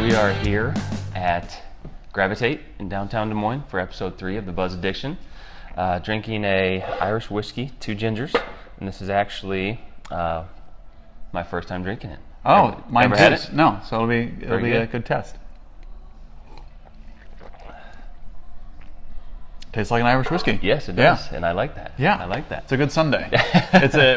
We are here at Gravitate in downtown Des Moines for episode 3 of the Buzz Addiction. Drinking a Irish whiskey, 2 gingers, and this is actually my first time drinking it. Oh, mine Never had too. it? No, so it'll be a good test. Tastes like an Irish whiskey. Yes, it does, and I like that. Yeah, I like that. It's a good Sunday.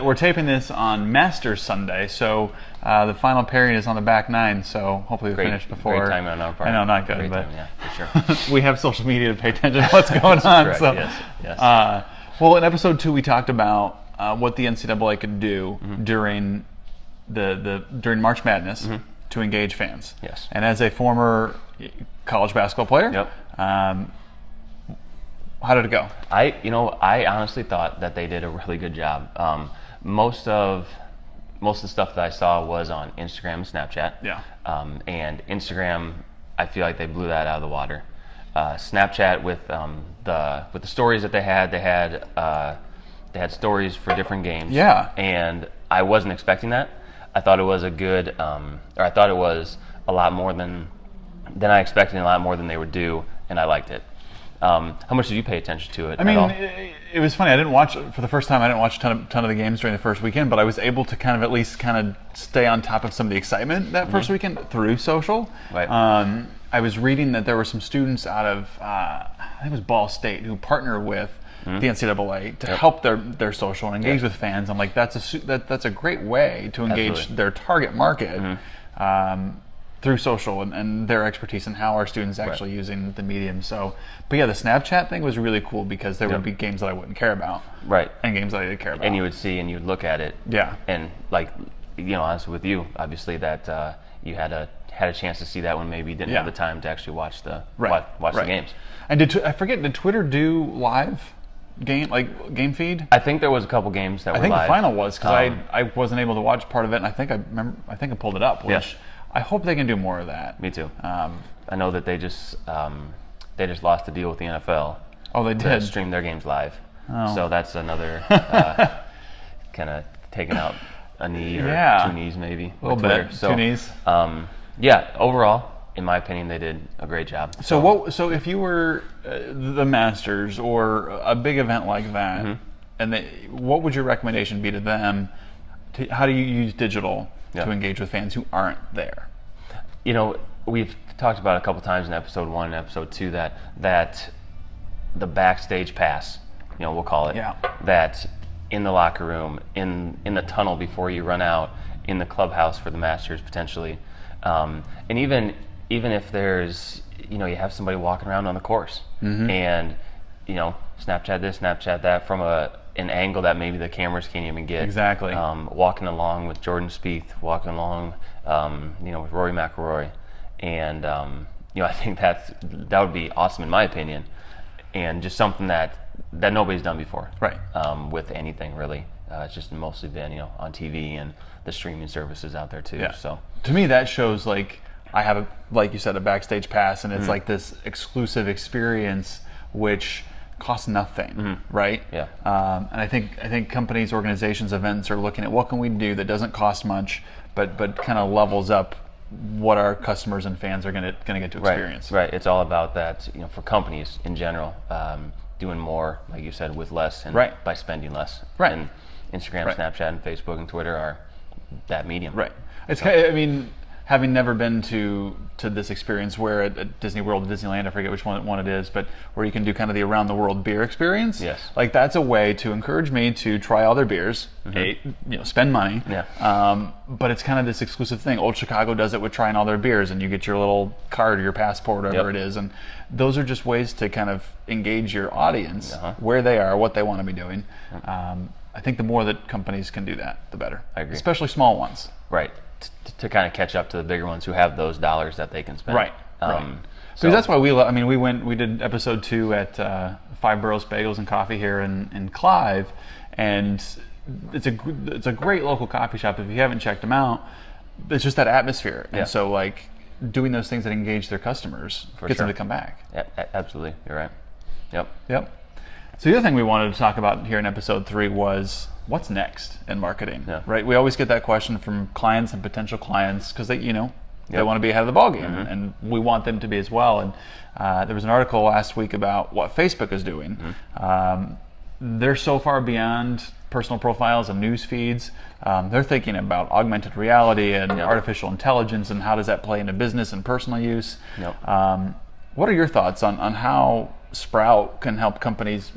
We're taping this on Masters Sunday, so the final pairing is on the back 9. So hopefully we finish before. Great time on our part. I know, not good, Great but time, yeah, for sure. we have social media to pay attention to what's going on. Correct, So, yes. well, in episode 2, we talked about what the NCAA could do during during March Madness to engage fans. Yes. And as a former college basketball player, how did it go? I honestly thought that they did a really good job. Most of the stuff that I saw was on Instagram and Snapchat. Yeah. And Instagram, I feel like they blew that out of the water. Snapchat with the stories that they had stories for different games. Yeah. And I wasn't expecting that. I thought it was I thought it was a lot more than I expected, and a lot more than they would do, and I liked it. How much did you pay attention to it? I mean, it was funny. I didn't watch for the first time. I didn't watch a ton of the games during the first weekend, but I was able to at least stay on top of some of the excitement that first weekend through social. Right. I was reading that there were some students out of I think it was Ball State who partner with the NCAA to help their social and engage with fans. I'm like, that's a great way to engage their target market. Through social and their expertise and how our students actually using the medium. So, but yeah, the Snapchat thing was really cool because there would be games that I wouldn't care about, right, and games that I did care about, and you would see and you'd look at it, and honestly with you, obviously that you had a chance to see that when maybe you didn't have the time to actually watch the the games. And did Twitter do live game feed? I think there was a couple games that were live. I think the final was because I wasn't able to watch part of it, and I think I pulled it up, which. I hope they can do more of that. Me too. I know that they just lost a deal with the NFL. Oh, they did? To stream their games live. Oh. So that's another kind of taking out a knee or 2 knees maybe. A little bit. So, 2 knees. Overall, in my opinion, they did a great job. So if you were the Masters or a big event like that, what would your recommendation be to them? How do you use digital to engage with fans who aren't there? We've talked about it a couple times in episode 1 and episode 2 that the backstage pass, we'll call it, that in the locker room, in the tunnel before you run out, in the clubhouse for the Masters potentially, and even if there's, you have somebody walking around on the course and, Snapchat this, Snapchat that from an angle that maybe the cameras can't even get. Exactly. Walking along with Jordan Spieth, walking along, with Rory McIlroy, and I think that would be awesome in my opinion, and just something that nobody's done before. Right. With anything really, it's just mostly been on TV and the streaming services out there too. Yeah. So to me, that shows I have like you said, a backstage pass, and it's like this exclusive experience which costs nothing, right? Yeah. And I think companies, organizations, events are looking at what can we do that doesn't cost much, but kind of levels up what our customers and fans are going to get to experience. Right. It's all about that. For companies in general, doing more, like you said, with less and by spending less. Right. And Instagram, Snapchat, and Facebook and Twitter are that medium. Right. It's having never been to this experience where at Disney World, Disneyland, I forget which one it is, but where you can do kind of the around the world beer experience. Yes. That's a way to encourage me to try all their beers, spend money. Yeah. But it's kind of this exclusive thing. Old Chicago does it with trying all their beers, and you get your little card or your passport, whatever it is, and those are just ways to kind of engage your audience where they are, what they want to be doing. I think the more that companies can do that, the better. I agree. Especially small ones. Right. To kind of catch up to the bigger ones who have those dollars that they can spend. Right. Because that's why we did episode 2 at Five Boroughs Bagels and Coffee here in Clive, and it's a great local coffee shop. If you haven't checked them out, it's just that atmosphere, and so doing those things that engage their customers gets them to come back. Yeah, absolutely, you're right. Yep. So the other thing we wanted to talk about here in episode 3 was what's next in marketing, right? We always get that question from clients and potential clients because they, They want to be ahead of the ballgame, and we want them to be as well. And there was an article last week about what Facebook is doing. They're so far beyond personal profiles and news feeds. They're thinking about augmented reality and artificial intelligence, and how does that play into business and personal use. What are your thoughts on how Sprout can help companies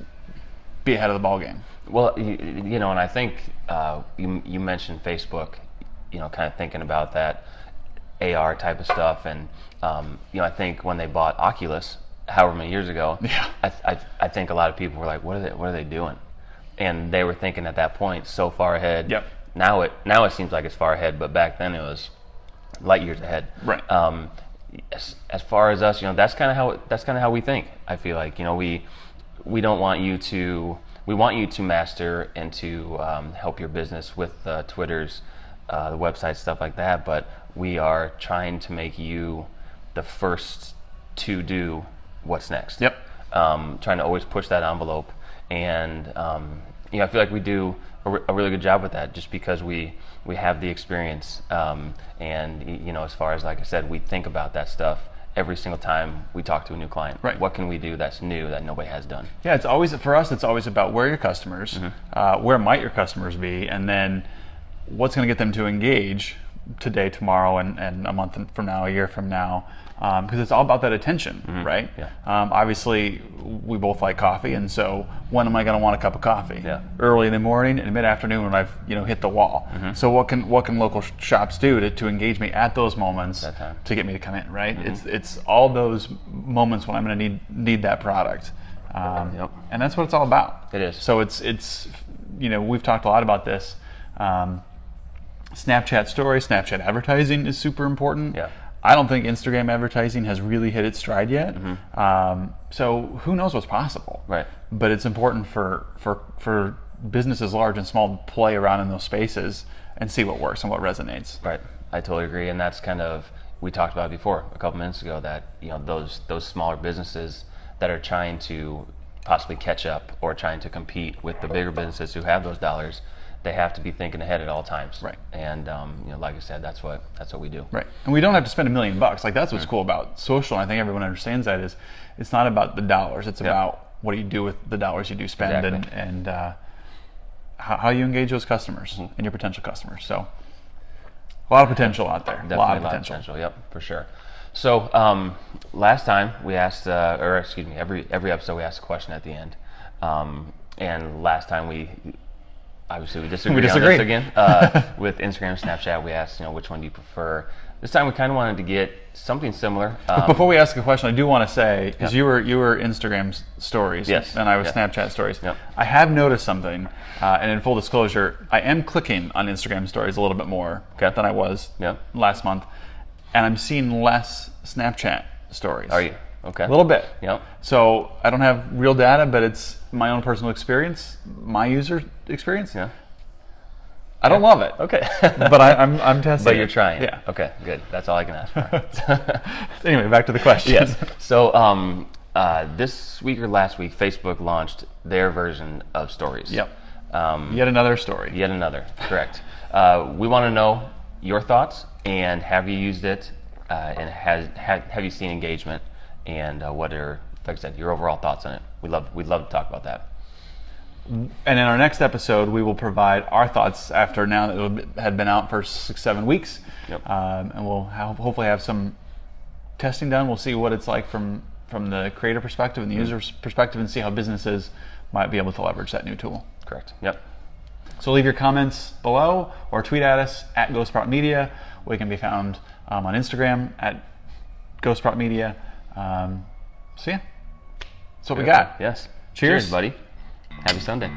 be ahead of the ballgame? Well, you know, and I think you mentioned Facebook, you know, kind of thinking about that AR type of stuff, and you know, I think when they bought Oculus, however many years ago, I think a lot of people were like, what are they doing? And they were thinking at that point so far ahead. Now it seems like it's far ahead, but back then it was light years ahead. Right. As far as us, you know, that's kind of how we think. I feel like, you know, we don't want you to. We want you to master and to help your business with Twitters, the website, stuff like that. But we are trying to make you the first to do what's next. Trying to always push that envelope, and you know, I feel like we do a really good job with that, just because we have the experience, and you know, as far as, like I said, we think about that stuff every single time we talk to a new client. What can we do that's new that nobody has done? Yeah, it's always, for us, it's always about where are your customers, where might your customers be, and then what's going to get them to engage today, tomorrow, and a month from now, a year from now, because it's all about that attention, right? Obviously, we both like coffee, and so when am I going to want a cup of coffee? Early in the morning and mid-afternoon when I've hit the wall. So what can local shops do to engage me at those moments to get me to come in, right? It's all those moments when I'm going to need that product, and that's what it's all about. It is. So it's you know, we've talked a lot about this. Snapchat stories, Snapchat advertising is super important. I don't think Instagram advertising has really hit its stride yet. So who knows what's possible? But it's important for businesses large and small to play around in those spaces and see what works and what resonates. I totally agree, and that's kind of, we talked about it before a couple minutes ago, that, you know, those smaller businesses that are trying to possibly catch up or trying to compete with the bigger businesses who have those dollars, they have to be thinking ahead at all times. And you know, like I said, that's what we do. And we don't have to spend $1 million. Like, that's what's cool about social, and I think everyone understands that, is it's not about the dollars. It's about what do you do with the dollars you do spend, and how you engage those customers and your potential customers. So a lot of potential out there. Definitely a lot of potential. Yep, for sure. So last time we asked, or excuse me, every episode we asked a question at the end, and last time we disagreed on this again. With Instagram, Snapchat, we asked, you know, which one do you prefer? This time we kind of wanted to get something similar. But before we ask a question, I do want to say, because you were Instagram stories, and I was Snapchat stories. I have noticed something, and in full disclosure, I am clicking on Instagram stories a little bit more than I was last month, and I'm seeing less Snapchat stories. Are you? Okay. A little bit. So I don't have real data, but it's my own personal experience, my user experience. I don't love it. Okay. But I'm testing. But you're trying. Okay, good. That's all I can ask for. Anyway, back to the question. Yes. So this week or last week, Facebook launched their version of Stories. Yet another story. Yet another. Correct. We want to know your thoughts, and have you used it, and have you seen engagement, and what are, like I said, your overall thoughts on it? We'd love to talk about that. And in our next episode, we will provide our thoughts after now that it had been out for 6-7 weeks. And we'll hopefully have some testing done. We'll see what it's like from the creator perspective and the user's perspective, and see how businesses might be able to leverage that new tool. Correct. So leave your comments below, or tweet at us at GoSproutMedia. We can be found on Instagram at GoSproutMedia. So yeah, that's what we got. Yes. Cheers, buddy. Happy Sunday.